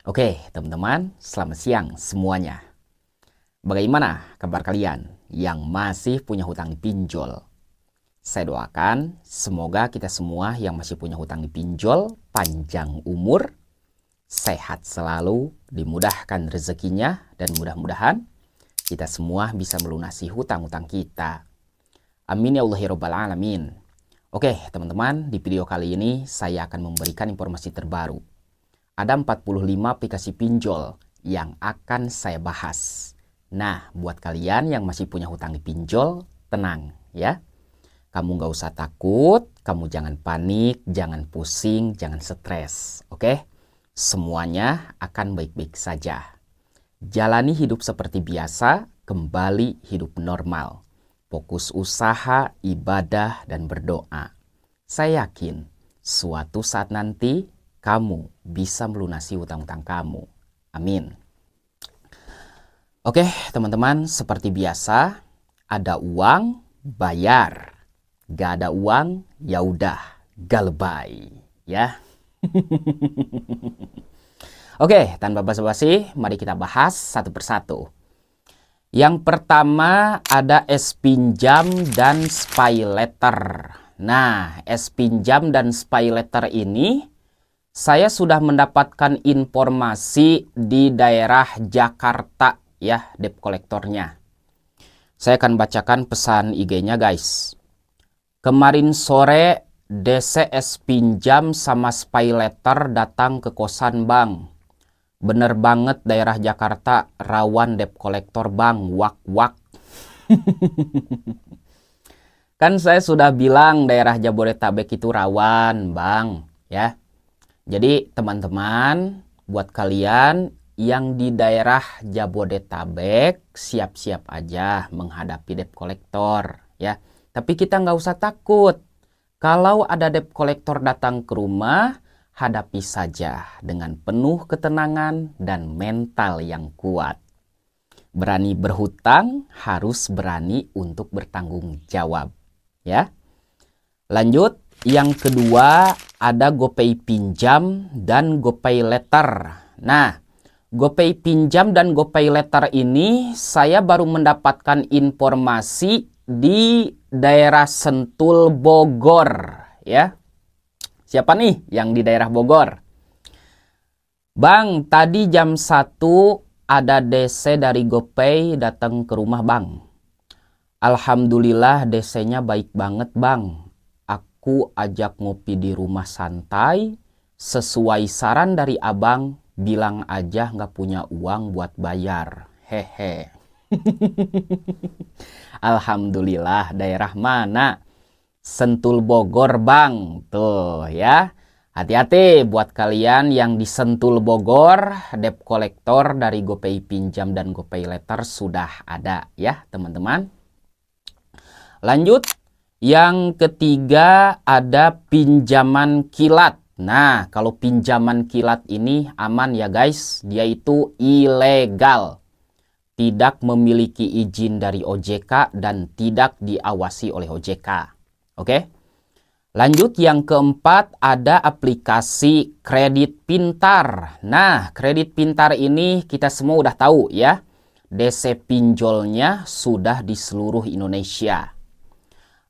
Oke, teman-teman, selamat siang semuanya. Bagaimana kabar kalian yang masih punya hutang di pinjol? Saya doakan semoga kita semua yang masih punya hutang di pinjol panjang umur, sehat selalu, dimudahkan rezekinya, dan mudah-mudahan kita semua bisa melunasi hutang-hutang kita. Amin ya Allah ya Rabbal Alamin. Oke, teman-teman, di video kali ini saya akan memberikan informasi terbaru. Ada 45 aplikasi pinjol yang akan saya bahas. Nah, buat kalian yang masih punya hutang di pinjol, tenang ya. Kamu nggak usah takut, kamu jangan panik, jangan pusing, jangan stres. Oke? Semuanya akan baik-baik saja. Jalani hidup seperti biasa, kembali hidup normal. Fokus usaha, ibadah, dan berdoa. Saya yakin suatu saat nanti kamu bisa melunasi hutang-hutang kamu. Amin. Oke, teman-teman, seperti biasa, ada uang, bayar. Gak ada uang, ya udah, galbay, ya. Oke, tanpa basa-basi, mari kita bahas satu persatu. Yang pertama ada S-Pinjam dan SpayLater. Nah, S-Pinjam dan SpayLater ini saya sudah mendapatkan informasi di daerah Jakarta ya, debt kolektornya. Saya akan bacakan pesan IG-nya guys. Kemarin sore DCS Pinjam sama SpayLater datang ke kosan bang. Bener banget daerah Jakarta rawan debt kolektor bang, wak-wak. Kan saya sudah bilang daerah Jabodetabek itu rawan bang ya. Jadi teman-teman, buat kalian yang di daerah Jabodetabek, siap-siap aja menghadapi debt kolektor ya. Tapi kita nggak usah takut. Kalau ada debt kolektor datang ke rumah, hadapi saja dengan penuh ketenangan dan mental yang kuat. Berani berhutang, harus berani untuk bertanggung jawab ya. Lanjut. Yang kedua ada GoPay Pinjam dan GoPayLater. Nah, GoPay Pinjam dan GoPayLater ini saya baru mendapatkan informasi di daerah Sentul Bogor ya. Siapa nih yang di daerah Bogor? Bang, tadi jam 1 ada DC dari GoPay datang ke rumah bang. Alhamdulillah DC-nya baik banget bang. Aku ajak ngopi di rumah santai, sesuai saran dari abang, bilang aja nggak punya uang buat bayar. Hehe. Alhamdulillah, daerah mana? Sentul Bogor bang. Tuh ya. Hati-hati buat kalian yang di Sentul Bogor, debt kolektor dari GoPay Pinjam dan GoPayLater sudah ada ya teman-teman. Lanjut. Yang ketiga ada pinjaman kilat. Nah, kalau pinjaman kilat ini aman ya guys. Dia itu ilegal. Tidak memiliki izin dari OJK dan tidak diawasi oleh OJK. Oke? Lanjut yang keempat ada aplikasi kredit pintar. Nah, kredit pintar ini kita semua udah tahu ya. DC pinjolnya sudah di seluruh Indonesia.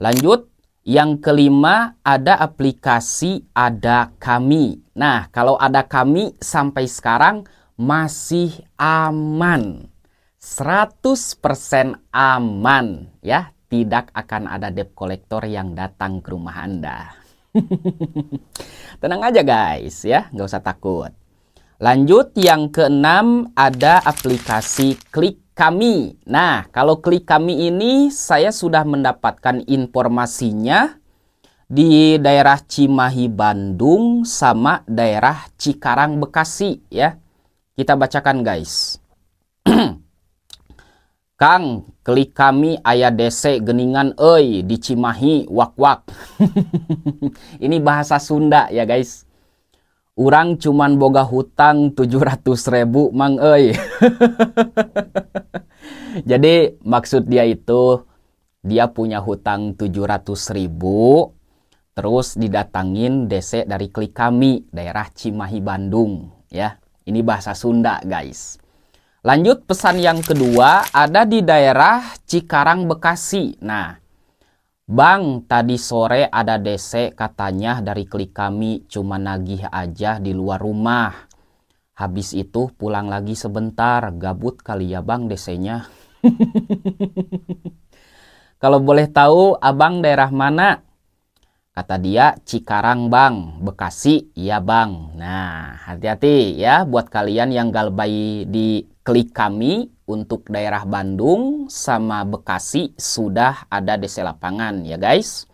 Lanjut, yang kelima ada aplikasi Ada Kami. Nah, kalau Ada Kami sampai sekarang masih aman. 100% aman ya. Tidak akan ada debt kolektor yang datang ke rumah Anda. Tenang aja guys ya, nggak usah takut. Lanjut, yang keenam ada aplikasi Klik Kami. Nah, kalau Klik Kami ini saya sudah mendapatkan informasinya di daerah Cimahi, Bandung sama daerah Cikarang, Bekasi ya. Kita bacakan guys. Kang, Klik Kami aya DC geningan euy di Cimahi, wak-wak. Ini bahasa Sunda ya guys. Urang cuman boga hutang 700.000 mang euy. Jadi maksud dia itu dia punya hutang 700.000 terus didatangin DC dari Klik Kami daerah Cimahi Bandung ya. Ini bahasa Sunda, guys. Lanjut, pesan yang kedua ada di daerah Cikarang, Bekasi. Nah, Bang, tadi sore ada DC katanya dari klik kami cuma nagih aja di luar rumah. Habis itu pulang lagi sebentar, gabut kali ya Bang DC-nya. Kalau boleh tahu abang daerah mana? Kata dia Cikarang Bang, Bekasi. Ya Bang. Nah, hati-hati ya buat kalian yang galbay di klik kami. Untuk daerah Bandung sama Bekasi sudah ada DC lapangan ya guys.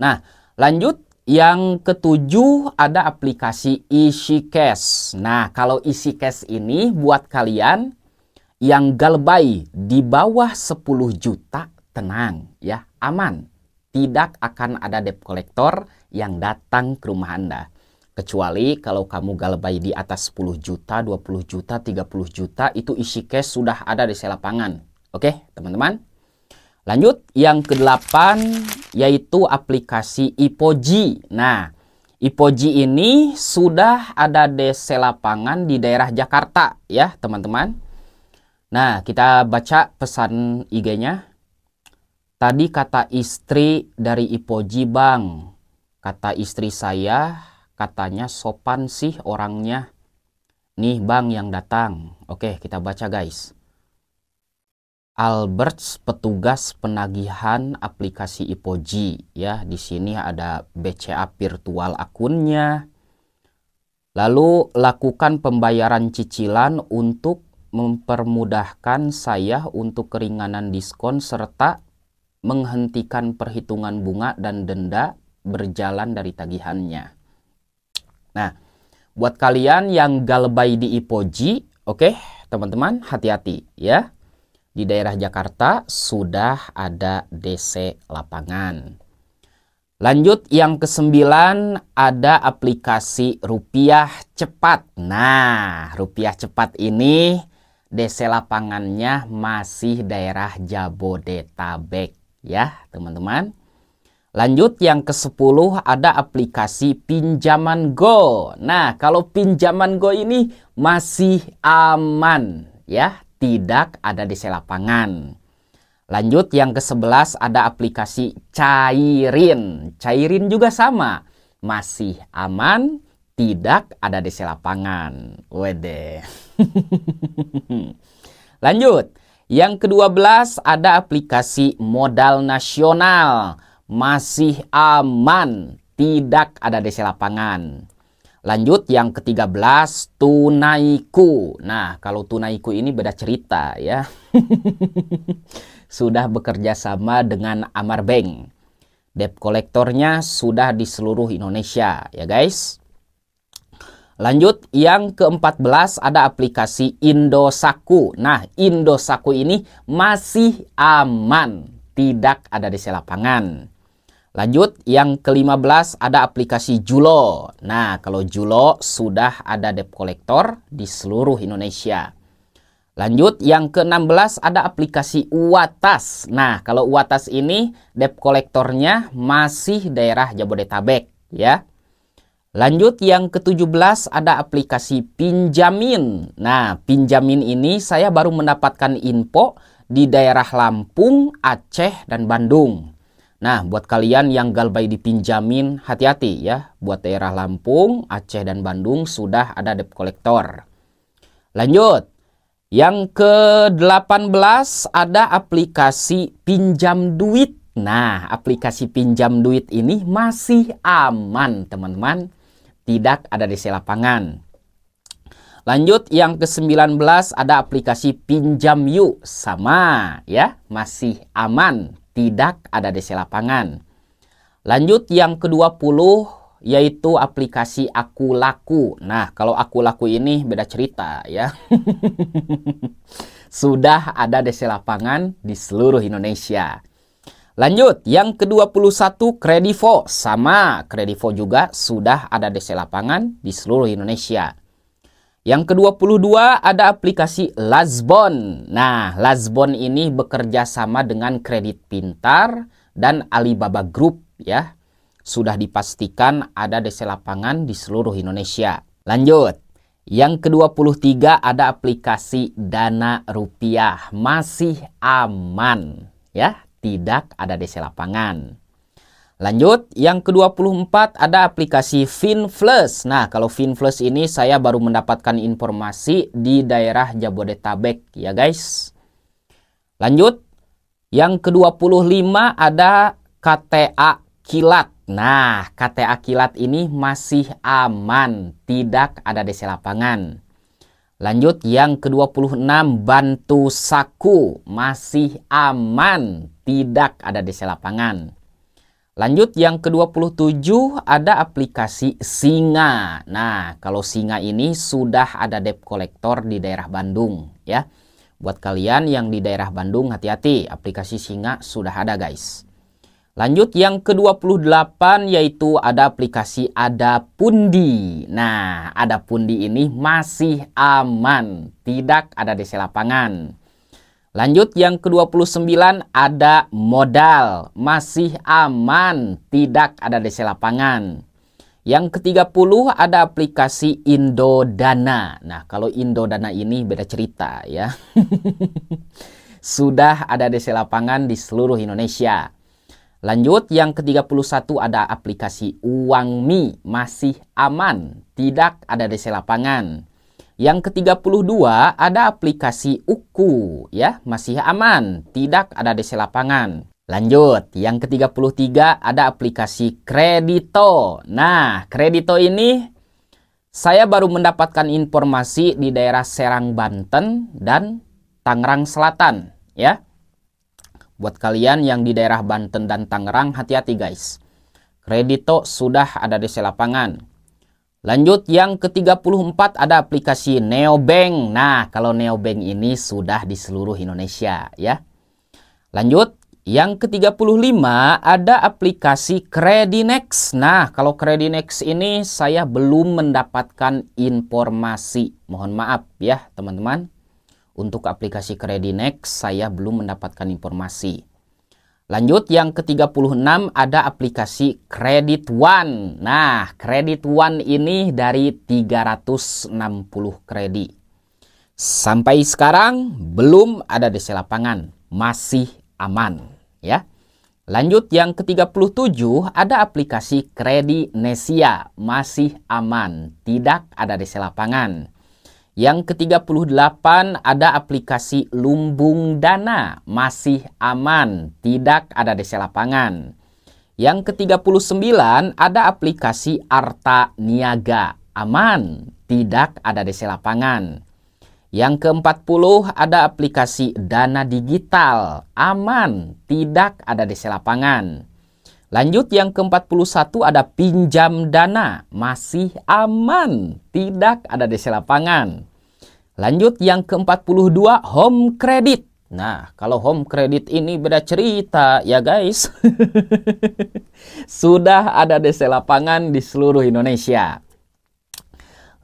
Nah, lanjut yang ketujuh ada aplikasi EasyCash. Nah, kalau EasyCash ini buat kalian yang galbay di bawah 10 juta, tenang ya, aman. Tidak akan ada debt collector yang datang ke rumah Anda. Kecuali kalau kamu galbay di atas 10 juta, 20 juta, 30 juta, itu EasyCash sudah ada di lapangan. Oke, teman-teman. Lanjut, yang ke-8 yaitu aplikasi Ipoji. Nah, Ipoji ini sudah ada di lapangan di daerah Jakarta ya, teman-teman. Nah, kita baca pesan IG-nya. Tadi kata istri dari Ipoji, Bang. Kata istri saya, katanya sopan sih orangnya. Nih Bang yang datang. Oke, kita baca guys. Alberts, petugas penagihan aplikasi Ipoji ya. Di sini ada BCA virtual akunnya. Lalu lakukan pembayaran cicilan untuk mempermudahkan saya untuk keringanan diskon serta menghentikan perhitungan bunga dan denda berjalan dari tagihannya. Nah, buat kalian yang galbay di Ipoji, oke, teman-teman, hati-hati ya. Di daerah Jakarta sudah ada DC lapangan. Lanjut, yang ke-9 ada aplikasi Rupiah Cepat. Nah, Rupiah Cepat ini DC lapangannya masih daerah Jabodetabek ya, teman-teman. Lanjut, yang ke-10 ada aplikasi Pinjaman Go. Nah, kalau Pinjaman Go ini masih aman ya, tidak ada di lapangan. Lanjut, yang ke-11 ada aplikasi Cairin. Cairin juga sama, masih aman, tidak ada di lapangan. Wede. Lanjut, yang ke-12 ada aplikasi Modal Nasional. Masih aman, tidak ada DC lapangan. Lanjut, yang ke-13 Tunaiku. Nah, kalau Tunaiku ini beda cerita ya. Sudah bekerja sama dengan Amar Bank. Debt kolektornya sudah di seluruh Indonesia ya guys. Lanjut, yang ke-14 ada aplikasi Indosaku. Nah, Indosaku ini masih aman, tidak ada DC lapangan. Lanjut, yang ke-15 ada aplikasi Julo. Nah, kalau Julo sudah ada debt collector di seluruh Indonesia. Lanjut, yang ke-16 ada aplikasi Uwatas. Nah, kalau Uwatas ini debt collectornya masih daerah Jabodetabek ya. Lanjut, yang ke-17 ada aplikasi Pinjamin. Nah, Pinjamin ini saya baru mendapatkan info di daerah Lampung, Aceh, dan Bandung. Nah, buat kalian yang galbay di Pinjamin, hati-hati ya. Buat daerah Lampung, Aceh, dan Bandung sudah ada debt collector. Lanjut, yang ke-18 ada aplikasi Pinjam Duit. Nah, aplikasi Pinjam Duit ini masih aman, teman-teman. Tidak ada DC lapangan. Lanjut, yang ke-19 ada aplikasi Pinjam Yuk. Sama ya, masih aman. Tidak ada DC lapangan. Lanjut, yang ke-20 yaitu aplikasi Aku Laku. Nah, kalau Aku Laku ini beda cerita ya. Sudah ada DC lapangan di seluruh Indonesia. Lanjut, yang ke-21 Kredivo. Sama, Kredivo juga sudah ada DC lapangan di seluruh Indonesia. Yang ke-22 ada aplikasi Lazbon. Nah, Lazbon ini bekerja sama dengan Kredit Pintar dan Alibaba Group ya. Sudah dipastikan ada DC lapangan di seluruh Indonesia. Lanjut, Yang ke-23 ada aplikasi Dana Rupiah, masih aman ya, tidak ada DC lapangan. Lanjut, yang ke-24 ada aplikasi Finflush. Nah, kalau Finflush ini saya baru mendapatkan informasi di daerah Jabodetabek ya guys. Lanjut, yang ke-25 ada KTA Kilat. Nah, KTA Kilat ini masih aman, tidak ada DC lapangan. Lanjut, yang ke-26 Bantu Saku, masih aman, tidak ada DC lapangan. Lanjut, yang ke-27 ada aplikasi Singa. Nah, kalau Singa ini sudah ada debt collector di daerah Bandung ya. Buat kalian yang di daerah Bandung, hati-hati, aplikasi Singa sudah ada guys. Lanjut, yang ke-28 yaitu ada aplikasi Adapundi. Nah, Adapundi ini masih aman, tidak ada DC lapangan. Lanjut, yang ke-29 ada Modal, masih aman, tidak ada DC lapangan. Yang ke-30 ada aplikasi Indodana. Nah, kalau Indodana ini beda cerita ya. Sudah ada DC lapangan di seluruh Indonesia. Lanjut, yang ke-31 ada aplikasi Uangmi, masih aman, tidak ada DC lapangan. Yang ke-32 ada aplikasi Uku ya, masih aman, tidak ada DC lapangan. Lanjut, yang ke-33 ada aplikasi Kredito. Nah, Kredito ini saya baru mendapatkan informasi di daerah Serang, Banten dan Tangerang Selatan ya. Buat kalian yang di daerah Banten dan Tangerang, hati-hati guys. Kredito sudah ada DC lapangan. Lanjut, yang ke-34 ada aplikasi Neobank. Nah, kalau Neobank ini sudah di seluruh Indonesia ya. Lanjut, yang ke-35 ada aplikasi Kredinex. Nah, kalau Kredinex ini saya belum mendapatkan informasi. Mohon maaf ya teman-teman. Untuk aplikasi Kredinex saya belum mendapatkan informasi. Lanjut, yang ke-36 ada aplikasi Credit One. Nah, Credit One ini dari 360 kredit. Sampai sekarang belum ada DC lapangan, masih aman ya. Lanjut, yang ke-37 ada aplikasi Kredinesia, masih aman, tidak ada DC lapangan. Yang ke-38 ada aplikasi Lumbung Dana, masih aman, tidak ada DC lapangan. Yang ke-39 ada aplikasi Arta Niaga, aman, tidak ada DC lapangan. Yang ke-40 ada aplikasi Dana Digital, aman, tidak ada DC lapangan. Lanjut, yang ke-41 ada Pinjam Dana, masih aman, tidak ada DC lapangan. Lanjut, yang ke-42 Home Credit. Nah, kalau Home Credit ini beda cerita ya guys. Sudah ada DC lapangan di seluruh Indonesia.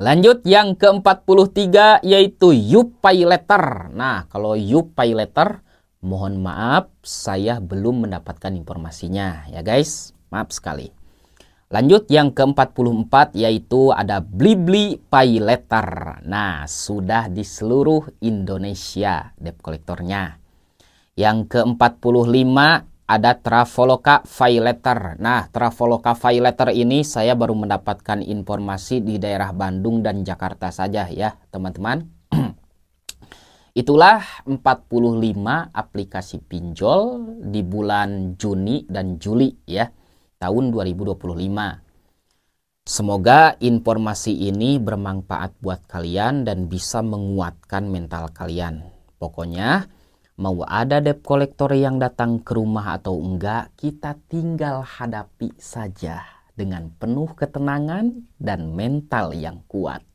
Lanjut, yang ke-43 yaitu YouPayLater. Nah, kalau YouPayLater, mohon maaf saya belum mendapatkan informasinya ya guys. Maaf sekali. Lanjut, yang ke-44 yaitu ada Blibli Paylater. Nah, sudah di seluruh Indonesia debt kolektornya. Yang ke-45 ada Traveloka Paylater. Nah, Traveloka Paylater ini saya baru mendapatkan informasi di daerah Bandung dan Jakarta saja ya, teman-teman. Itulah 45 aplikasi pinjol di bulan Juni dan Juli ya, tahun 2025. Semoga informasi ini bermanfaat buat kalian dan bisa menguatkan mental kalian. Pokoknya mau ada debt kolektor yang datang ke rumah atau enggak, kita tinggal hadapi saja dengan penuh ketenangan dan mental yang kuat.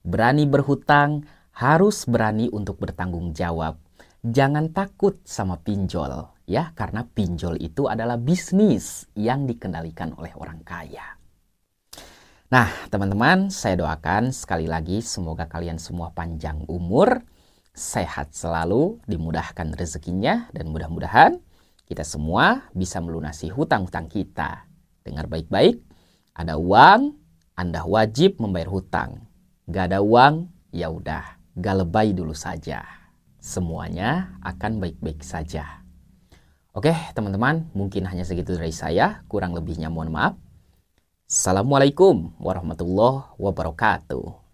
Berani berhutang, harus berani untuk bertanggung jawab. Jangan takut sama pinjol ya, karena pinjol itu adalah bisnis yang dikendalikan oleh orang kaya. Nah, teman-teman, saya doakan sekali lagi semoga kalian semua panjang umur, sehat selalu, dimudahkan rezekinya, dan mudah-mudahan kita semua bisa melunasi hutang-hutang kita. Dengar baik-baik, ada uang, Anda wajib membayar hutang. Gak ada uang, ya udah, gak lebay dulu saja. Semuanya akan baik-baik saja. Oke, teman-teman, mungkin hanya segitu dari saya. Kurang lebihnya mohon maaf. Assalamualaikum warahmatullahi wabarakatuh.